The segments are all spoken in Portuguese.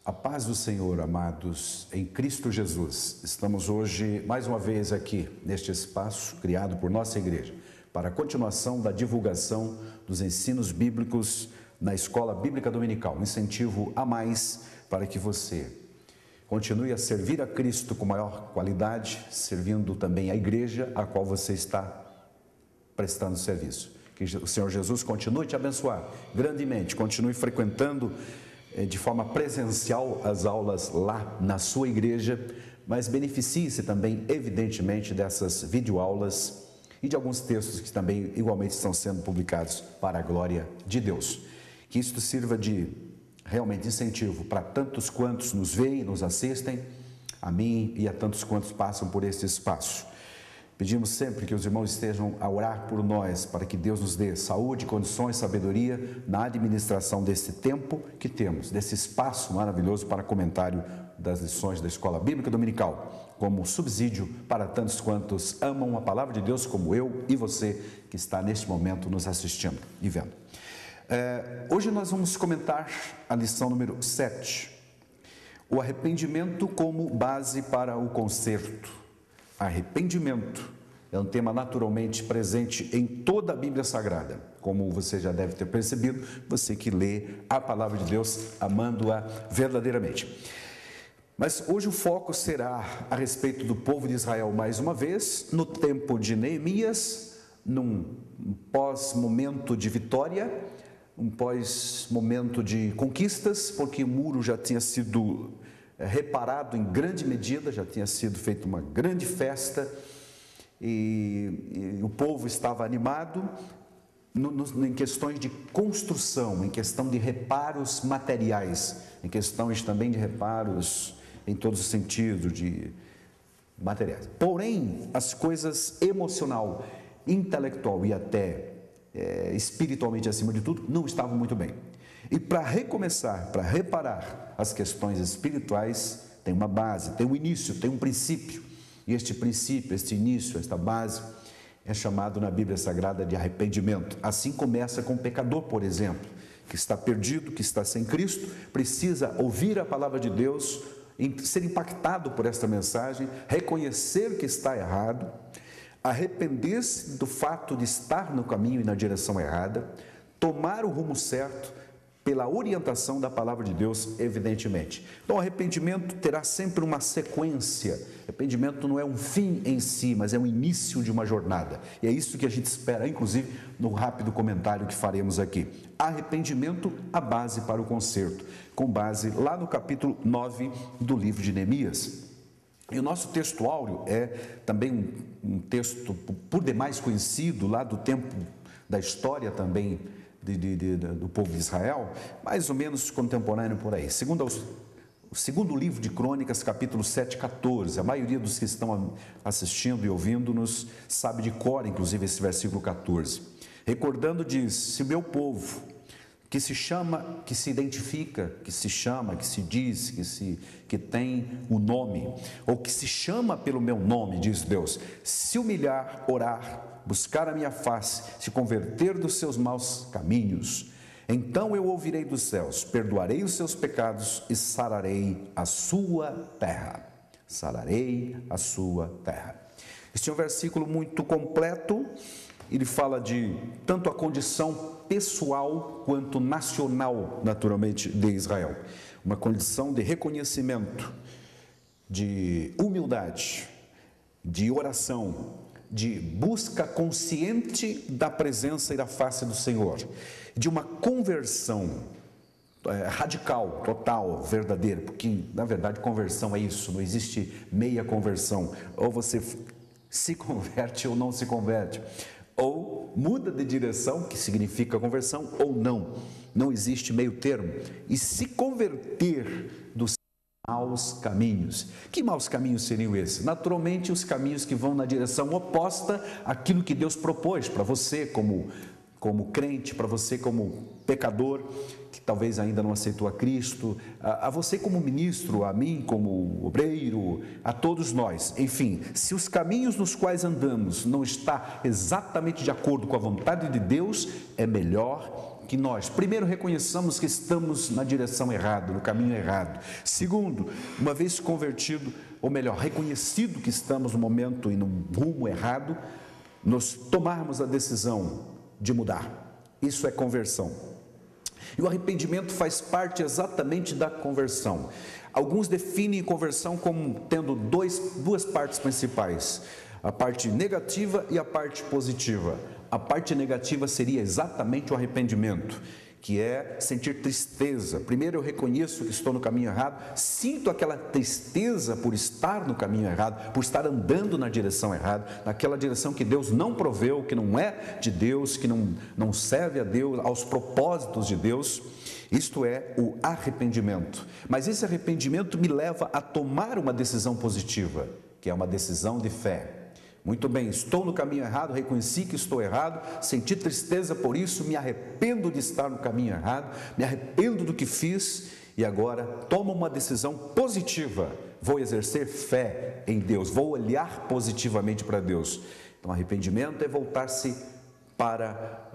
A paz do Senhor, amados, em Cristo Jesus. Estamos hoje, mais uma vez aqui, neste espaço criado por nossa igreja, para a continuação da divulgação dos ensinos bíblicos na Escola Bíblica Dominical. Um incentivo a mais para que você continue a servir a Cristo com maior qualidade, servindo também a igreja a qual você está prestando serviço. Que o Senhor Jesus continue te abençoar grandemente, continue frequentando de forma presencial as aulas lá na sua igreja, mas beneficie-se também, evidentemente, dessas videoaulas e de alguns textos que também igualmente estão sendo publicados para a glória de Deus. Que isto sirva de realmente incentivo para tantos quantos nos veem, nos assistem, a mim e a tantos quantos passam por este espaço. Pedimos sempre que os irmãos estejam a orar por nós, para que Deus nos dê saúde, condições, sabedoria na administração desse tempo que temos, desse espaço maravilhoso para comentário das lições da Escola Bíblica Dominical, como subsídio para tantos quantos amam a palavra de Deus, como eu e você que está neste momento nos assistindo e vendo. Hoje nós vamos comentar a lição número 7, o arrependimento como base para o conserto. Arrependimento é um tema naturalmente presente em toda a Bíblia Sagrada, como você já deve ter percebido, você que lê a palavra de Deus, amando-a verdadeiramente. Mas hoje o foco será a respeito do povo de Israel mais uma vez, no tempo de Neemias, num pós-momento de vitória, um pós-momento de conquistas, porque o muro já tinha sido reparado em grande medida, já tinha sido feita uma grande festa e o povo estava animado em questões de construção, em questão de reparos materiais, em questões também de reparos em todos os sentidos de materiais. Porém, as coisas emocional, intelectual e até espiritualmente acima de tudo, não estavam muito bem. E para recomeçar, para reparar as questões espirituais, tem uma base, tem um início, tem um princípio. E este princípio, este início, esta base, é chamado na Bíblia Sagrada de arrependimento. Assim começa com o pecador, por exemplo, que está perdido, que está sem Cristo, precisa ouvir a palavra de Deus, ser impactado por esta mensagem, reconhecer que está errado, arrepender-se do fato de estar no caminho e na direção errada, tomar o rumo certo, pela orientação da palavra de Deus, evidentemente. Então, o arrependimento terá sempre uma sequência. Arrependimento não é um fim em si, mas é um início de uma jornada. E é isso que a gente espera, inclusive, no rápido comentário que faremos aqui. Arrependimento, a base para o conserto, com base lá no capítulo 9 do livro de Neemias. E o nosso texto áureo é também um texto por demais conhecido, lá do tempo da história também do povo de Israel, mais ou menos contemporâneo por aí. O segundo livro de Crônicas, capítulo 7, 14. A maioria dos que estão assistindo e ouvindo-nos sabe de cor, inclusive, esse versículo 14. Recordando, diz: se meu povo, que se chama, que se identifica, que se chama, que se diz, que tem o nome, ou que se chama pelo meu nome, diz Deus, se humilhar, orar, buscar a minha face, se converter dos seus maus caminhos, então eu ouvirei dos céus, perdoarei os seus pecados e sararei a sua terra. Sararei a sua terra. Este é um versículo muito completo. Ele fala de tanto a condição pessoal quanto nacional, naturalmente, de Israel. Uma condição de reconhecimento, de humildade, de oração, de busca consciente da presença e da face do Senhor, de uma conversão radical, total, verdadeira, porque na verdade conversão é isso, não existe meia conversão, ou você se converte ou não se converte, ou muda de direção, que significa conversão, ou não, não existe meio termo, e se converter dos maus caminhos. Que maus caminhos seriam esses? Naturalmente, os caminhos que vão na direção oposta àquilo que Deus propôs para você como crente, para você como pecador, que talvez ainda não aceitou a Cristo, a você como ministro, a mim como obreiro, a todos nós. Enfim, se os caminhos nos quais andamos não está exatamente de acordo com a vontade de Deus, é melhor que nós, primeiro, reconheçamos que estamos na direção errada, no caminho errado. Segundo, uma vez convertido, ou melhor, reconhecido que estamos no momento e no rumo errado, nós tomarmos a decisão de mudar. Isso é conversão. E o arrependimento faz parte exatamente da conversão. Alguns definem conversão como tendo duas partes principais: a parte negativa e a parte positiva. A parte negativa seria exatamente o arrependimento, que é sentir tristeza. Primeiro eu reconheço que estou no caminho errado, sinto aquela tristeza por estar no caminho errado, por estar andando na direção errada, naquela direção que Deus não proveu, que não é de Deus, que não serve a Deus, aos propósitos de Deus. Isto é o arrependimento. Mas esse arrependimento me leva a tomar uma decisão positiva, que é uma decisão de fé. Muito bem, estou no caminho errado, reconheci que estou errado, senti tristeza por isso, me arrependo de estar no caminho errado, me arrependo do que fiz e agora tomo uma decisão positiva. Vou exercer fé em Deus, vou olhar positivamente para Deus. Então, arrependimento é voltar-se para,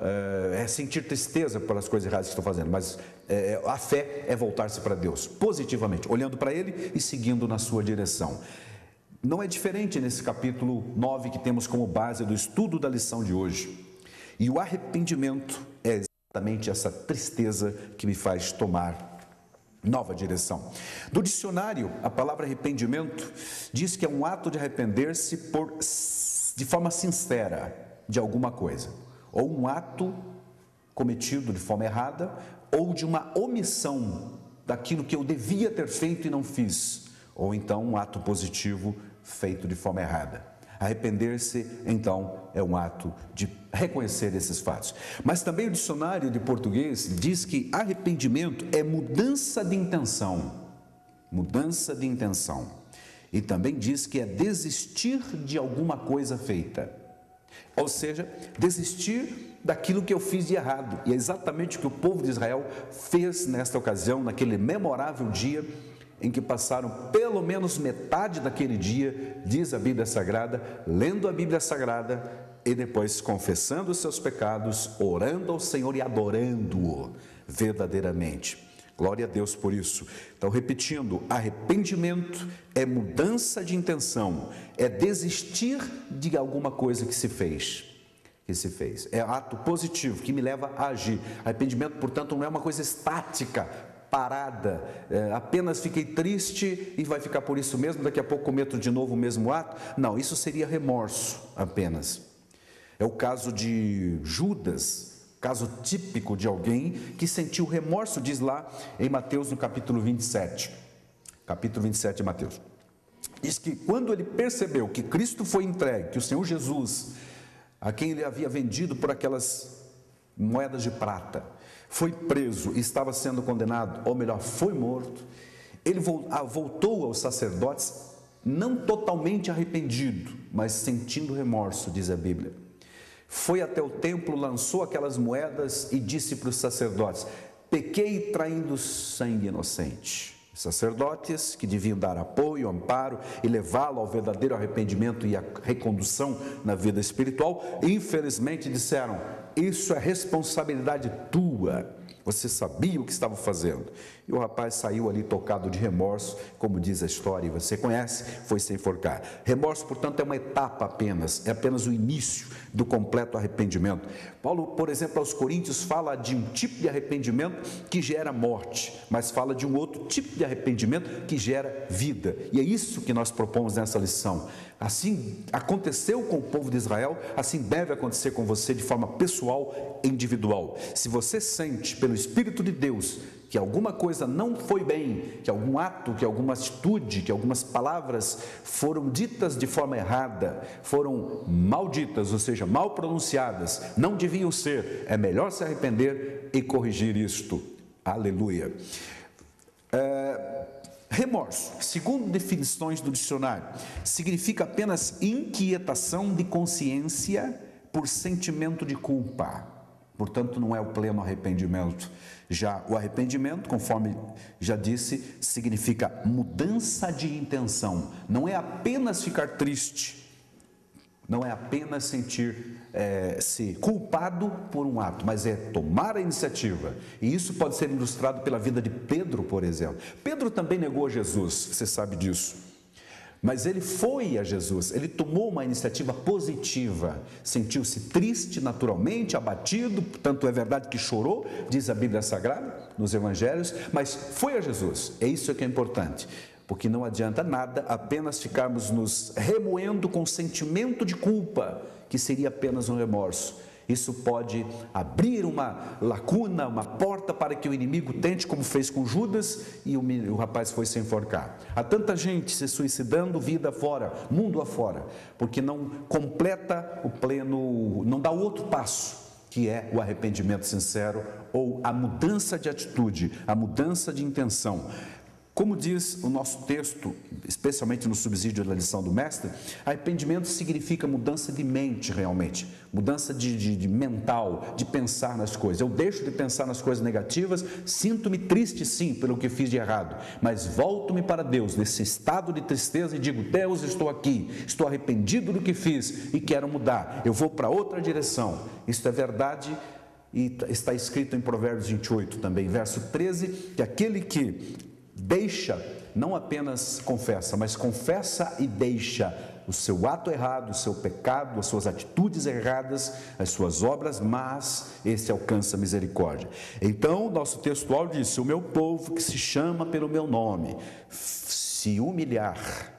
sentir tristeza pelas coisas erradas que estou fazendo, mas a fé é voltar-se para Deus, positivamente, olhando para Ele e seguindo na sua direção. Não é diferente nesse capítulo 9 que temos como base do estudo da lição de hoje. E o arrependimento é exatamente essa tristeza que me faz tomar nova direção. Do dicionário, a palavra arrependimento diz que é um ato de arrepender-se de forma sincera de alguma coisa, ou um ato cometido de forma errada, ou de uma omissão daquilo que eu devia ter feito e não fiz, ou então um ato positivo feito de forma errada. Arrepender-se, então, é um ato de reconhecer esses fatos. Mas também o dicionário de português diz que arrependimento é mudança de intenção. Mudança de intenção. E também diz que é desistir de alguma coisa feita. Ou seja, desistir daquilo que eu fiz de errado. E é exatamente o que o povo de Israel fez nesta ocasião, naquele memorável dia em que passaram pelo menos metade daquele dia, diz a Bíblia Sagrada, lendo a Bíblia Sagrada e depois confessando os seus pecados, orando ao Senhor e adorando-o verdadeiramente. Glória a Deus por isso. Então, repetindo, arrependimento é mudança de intenção, é desistir de alguma coisa que se fez. É ato positivo que me leva a agir. Arrependimento, portanto, não é uma coisa estática, parada, apenas fiquei triste e vai ficar por isso mesmo, daqui a pouco cometo de novo o mesmo ato. Não, isso seria remorso apenas. É o caso de Judas, caso típico de alguém que sentiu remorso, diz lá em Mateus no capítulo 27. Capítulo 27 de Mateus. Diz que quando ele percebeu que Cristo foi entregue, que o Senhor Jesus, a quem ele havia vendido por aquelas moedas de prata, foi preso e estava sendo condenado, ou melhor, foi morto, ele voltou aos sacerdotes, não totalmente arrependido, mas sentindo remorso, diz a Bíblia. Foi até o templo, lançou aquelas moedas e disse para os sacerdotes: pequei traindo sangue inocente. Os sacerdotes, que deviam dar apoio, amparo e levá-lo ao verdadeiro arrependimento e à recondução na vida espiritual, infelizmente disseram: isso é responsabilidade tua, você sabia o que estava fazendo. E o rapaz saiu ali tocado de remorso, como diz a história, e você conhece, foi se enforcar. Remorso, portanto, é uma etapa apenas, é apenas o início do completo arrependimento. Paulo, por exemplo, aos Coríntios, fala de um tipo de arrependimento que gera morte, mas fala de um outro tipo de arrependimento que gera vida. E é isso que nós propomos nessa lição. Assim aconteceu com o povo de Israel, assim deve acontecer com você de forma pessoal, individual. Se você sente pelo Espírito de Deus que alguma coisa não foi bem, que algum ato, que alguma atitude, que algumas palavras foram ditas de forma errada, foram malditas, ou seja, mal pronunciadas, não deviam ser, é melhor se arrepender e corrigir isto. Aleluia. Remorso, segundo definições do dicionário, significa apenas inquietação de consciência por sentimento de culpa. Portanto, não é o pleno arrependimento. Já o arrependimento, conforme já disse, significa mudança de intenção. Não é apenas ficar triste Não é apenas sentir-se culpado por um ato, mas é tomar a iniciativa. E isso pode ser ilustrado pela vida de Pedro, por exemplo. Pedro também negou a Jesus, você sabe disso. Mas ele foi a Jesus, ele tomou uma iniciativa positiva, sentiu-se triste naturalmente, abatido, tanto é verdade que chorou, diz a Bíblia Sagrada, nos Evangelhos, mas foi a Jesus, é isso que é importante. Porque não adianta nada apenas ficarmos nos remoendo com sentimento de culpa, que seria apenas um remorso. Isso pode abrir uma lacuna, uma porta para que o inimigo tente, como fez com Judas, e o rapaz foi se enforcar. Há tanta gente se suicidando vida afora, mundo afora, porque não completa o pleno, não dá o outro passo, que é o arrependimento sincero ou a mudança de atitude, a mudança de intenção. Como diz o nosso texto, especialmente no subsídio da lição do mestre, arrependimento significa mudança de mente realmente, mudança de mental, de pensar nas coisas. Eu deixo de pensar nas coisas negativas, sinto-me triste sim pelo que fiz de errado, mas volto-me para Deus nesse estado de tristeza e digo: Deus, estou aqui, estou arrependido do que fiz e quero mudar, eu vou para outra direção. Isso é verdade e está escrito em Provérbios 28 também, verso 13, que aquele que deixa, não apenas confessa, mas confessa e deixa o seu ato errado, o seu pecado, as suas atitudes erradas, as suas obras, mas esse alcança misericórdia. Então, nosso textual diz: o meu povo que se chama pelo meu nome, se humilhar.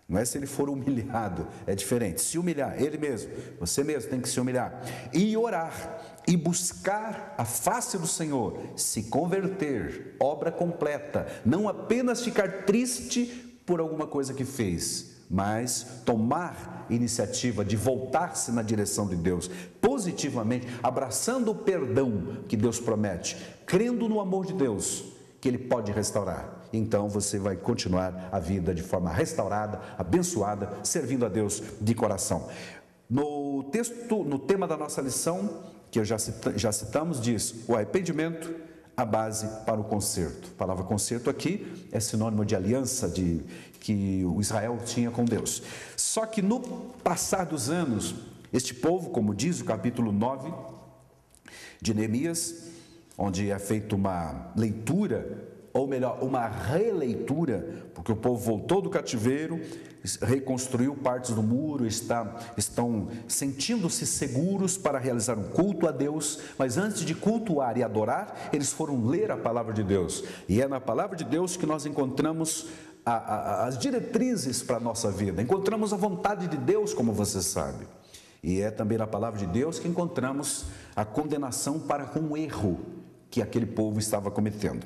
Não é se ele for humilhado, é diferente. Se humilhar, ele mesmo, você mesmo tem que se humilhar. E orar, e buscar a face do Senhor, se converter, obra completa. Não apenas ficar triste por alguma coisa que fez, mas tomar iniciativa de voltar-se na direção de Deus, positivamente, abraçando o perdão que Deus promete, crendo no amor de Deus, que Ele pode restaurar. Então você vai continuar a vida de forma restaurada, abençoada, servindo a Deus de coração. No texto, no tema da nossa lição, que já citamos, diz: o arrependimento, a base para o conserto. A palavra conserto aqui é sinônimo de aliança que o Israel tinha com Deus. Só que no passar dos anos, este povo, como diz o capítulo 9 de Neemias, onde é feita uma leitura, ou melhor, uma releitura, porque o povo voltou do cativeiro, reconstruiu partes do muro, estão sentindo-se seguros para realizar um culto a Deus, mas antes de cultuar e adorar, eles foram ler a palavra de Deus, e é na palavra de Deus que nós encontramos as diretrizes para a nossa vida, encontramos a vontade de Deus, como você sabe, e é também na palavra de Deus que encontramos a condenação para com o erro que aquele povo estava cometendo.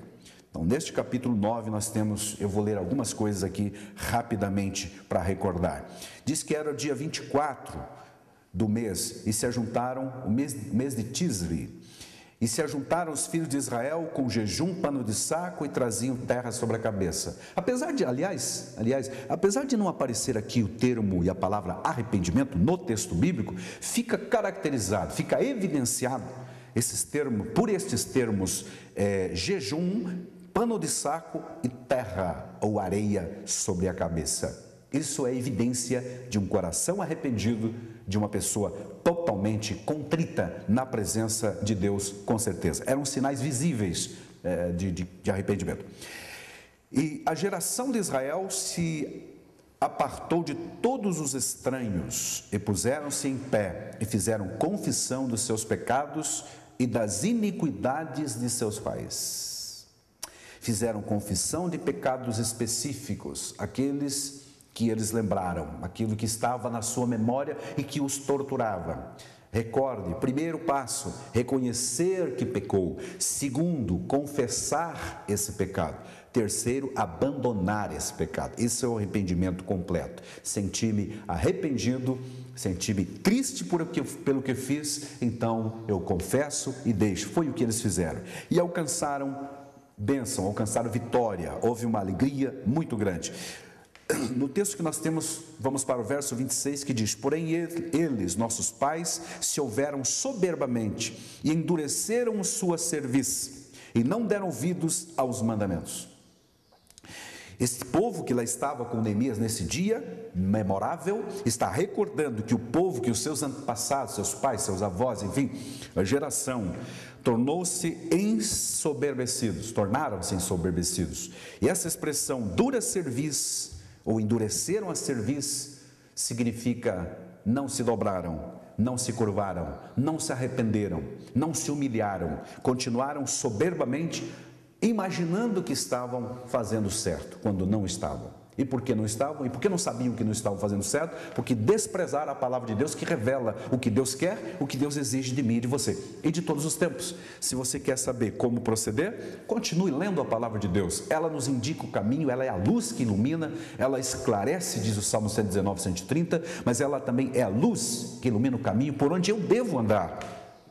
Então, neste capítulo 9, nós temos, eu vou ler algumas coisas aqui rapidamente para recordar. Diz que era o dia 24 do mês, e se ajuntaram, o mês de Tisri, e se ajuntaram os filhos de Israel com jejum, pano de saco, e traziam terra sobre a cabeça. Apesar de não aparecer aqui o termo e a palavra arrependimento no texto bíblico, fica caracterizado, fica evidenciado por estes termos, jejum, pano de saco e terra ou areia sobre a cabeça. Isso é evidência de um coração arrependido, de uma pessoa totalmente contrita na presença de Deus, com certeza. Eram sinais visíveis de arrependimento. E a geração de Israel se apartou de todos os estranhos e puseram-se em pé e fizeram confissão dos seus pecados e das iniquidades de seus pais. Fizeram confissão de pecados específicos, aqueles que eles lembraram, aquilo que estava na sua memória e que os torturava. Recorde, primeiro passo, reconhecer que pecou. Segundo, confessar esse pecado. Terceiro, abandonar esse pecado. Esse é o arrependimento completo. Senti-me arrependido, senti-me triste pelo que fiz, então eu confesso e deixo. Foi o que eles fizeram. E alcançaram bênção, alcançaram vitória. Houve uma alegria muito grande. No texto que nós temos, vamos para o verso 26, que diz: porém eles, nossos pais, se houveram soberbamente e endureceram sua cerviz e não deram ouvidos aos mandamentos. Esse povo que lá estava com Neemias nesse dia memorável, está recordando que o povo, que os seus antepassados, seus pais, seus avós, enfim, a geração, tornaram-se ensoberbecidos. E essa expressão, dura cerviz, ou endureceram a cerviz, significa não se dobraram, não se curvaram, não se arrependeram, não se humilharam, continuaram soberbamente, imaginando que estavam fazendo certo, quando não estavam. E por que não estavam? E por que não sabiam que não estavam fazendo certo? Porque desprezaram a palavra de Deus, que revela o que Deus quer, o que Deus exige de mim e de você, e de todos os tempos. Se você quer saber como proceder, continue lendo a palavra de Deus. Ela nos indica o caminho, ela é a luz que ilumina, ela esclarece, diz o Salmo 119, 130, mas ela também é a luz que ilumina o caminho por onde eu devo andar.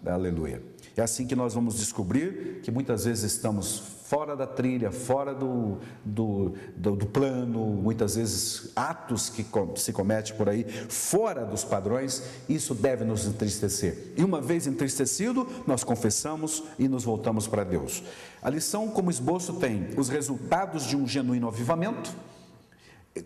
Aleluia. É assim que nós vamos descobrir que muitas vezes estamos fora da trilha, fora do plano, muitas vezes atos que se cometem por aí, fora dos padrões. Isso deve nos entristecer. E uma vez entristecido, nós confessamos e nos voltamos para Deus. A lição, como esboço, tem os resultados de um genuíno avivamento.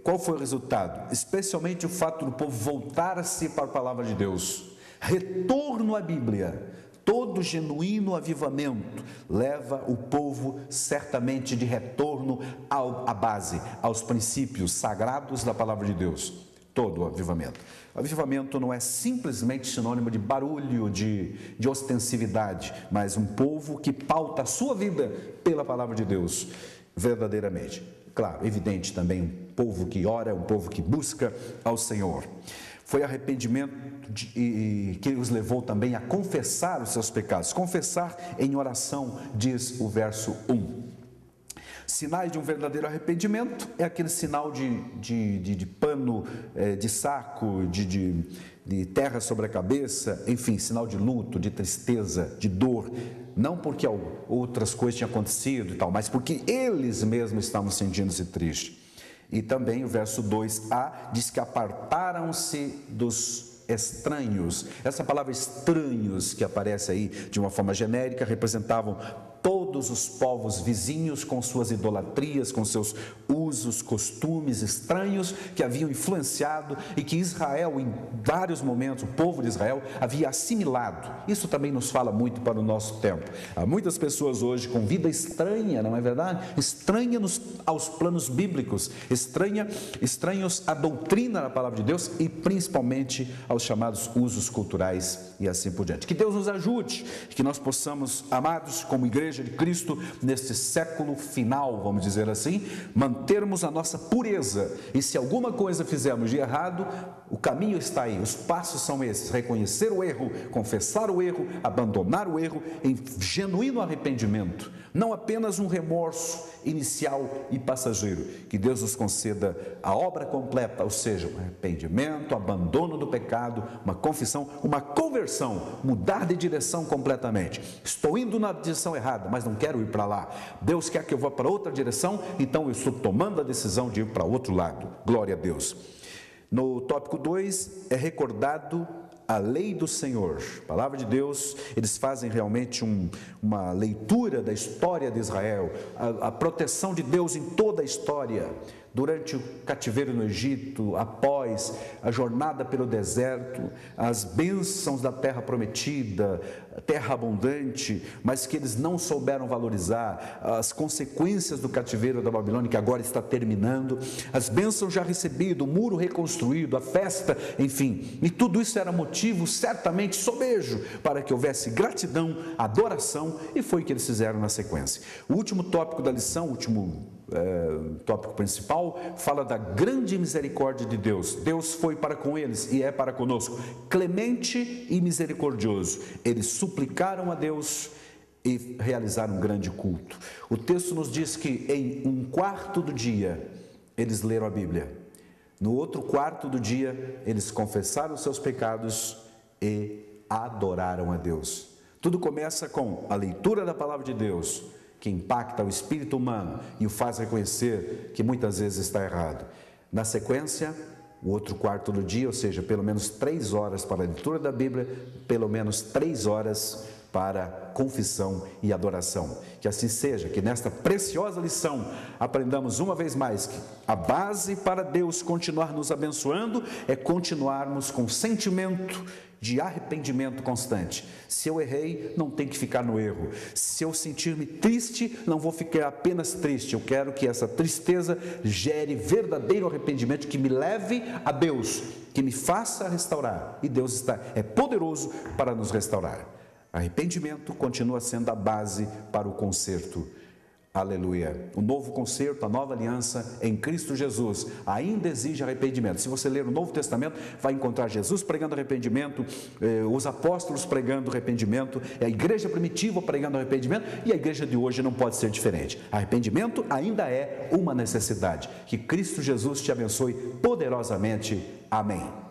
Qual foi o resultado? Especialmente o fato do povo voltar-se para a palavra de Deus. Retorno à Bíblia. Todo genuíno avivamento leva o povo certamente de retorno à base, aos princípios sagrados da palavra de Deus. Todo avivamento. Avivamento não é simplesmente sinônimo de barulho, de ostensividade, mas um povo que pauta a sua vida pela palavra de Deus, verdadeiramente. Claro, evidente também um povo que ora, um povo que busca ao Senhor. Foi arrependimento que os levou também a confessar os seus pecados. Confessar em oração, diz o verso 1. Sinais de um verdadeiro arrependimento é aquele sinal de pano, de saco, de terra sobre a cabeça, enfim, sinal de luto, de tristeza, de dor. Não porque outras coisas tinham acontecido e tal, mas porque eles mesmos estavam sentindo-se tristes. E também o verso 2a diz que apartaram-se dos estranhos. Essa palavra estranhos que aparece aí de uma forma genérica representavam todos os povos vizinhos com suas idolatrias, com seus usos, costumes estranhos que haviam influenciado e que Israel, em vários momentos, o povo de Israel havia assimilado. Isso também nos fala muito para o nosso tempo. Há muitas pessoas hoje com vida estranha, não é verdade? Estranha aos planos bíblicos, estranhos à doutrina da palavra de Deus e principalmente aos chamados usos culturais e assim por diante. Que Deus nos ajude, que nós possamos, amados, como igreja de Cristo, neste século final, vamos dizer assim, mantermos a nossa pureza, e se alguma coisa fizermos de errado, o caminho está aí, os passos são esses: reconhecer o erro, confessar o erro, abandonar o erro em genuíno arrependimento, não apenas um remorso inicial e passageiro. Que Deus nos conceda a obra completa, ou seja, um arrependimento, abandono do pecado, uma confissão, uma conversão, mudar de direção completamente. Estou indo na direção errada, mas não quero ir para lá. Deus quer que eu vá para outra direção, então eu estou tomando a decisão de ir para outro lado. Glória a Deus. No tópico 2 é recordado a lei do Senhor. A palavra de Deus, eles fazem realmente uma leitura da história de Israel, a proteção de Deus em toda a história, durante o cativeiro no Egito, após a jornada pelo deserto, as bênçãos da terra prometida, terra abundante, mas que eles não souberam valorizar, as consequências do cativeiro da Babilônia, que agora está terminando, as bênçãos já recebidas, o muro reconstruído, a festa, enfim, e tudo isso era motivo, certamente, sobejo, para que houvesse gratidão, adoração, e foi o que eles fizeram na sequência. O último tópico da lição, o último tópico principal, fala da grande misericórdia de Deus. Deus foi para com eles e é para conosco, clemente e misericordioso. Eles suplicaram a Deus e realizaram um grande culto. O texto nos diz que em um quarto do dia eles leram a Bíblia, no outro quarto do dia eles confessaram os seus pecados e adoraram a Deus. Tudo começa com a leitura da palavra de Deus, que impacta o espírito humano e o faz reconhecer que muitas vezes está errado. Na sequência, o outro quarto do dia, ou seja, pelo menos 3 horas para a leitura da Bíblia, pelo menos 3 horas para confissão e adoração. Que assim seja, que nesta preciosa lição aprendamos uma vez mais que a base para Deus continuar nos abençoando é continuarmos com sentimento de arrependimento constante. Se eu errei, não tem que ficar no erro. Se eu sentir-me triste, não vou ficar apenas triste. Eu quero que essa tristeza gere verdadeiro arrependimento que me leve a Deus, que me faça restaurar. E Deus é poderoso para nos restaurar. Arrependimento continua sendo a base para o conserto. Aleluia. O novo concerto, a nova aliança em Cristo Jesus ainda exige arrependimento. Se você ler o Novo Testamento, vai encontrar Jesus pregando arrependimento, os apóstolos pregando arrependimento, a igreja primitiva pregando arrependimento, e a igreja de hoje não pode ser diferente. Arrependimento ainda é uma necessidade. Que Cristo Jesus te abençoe poderosamente. Amém.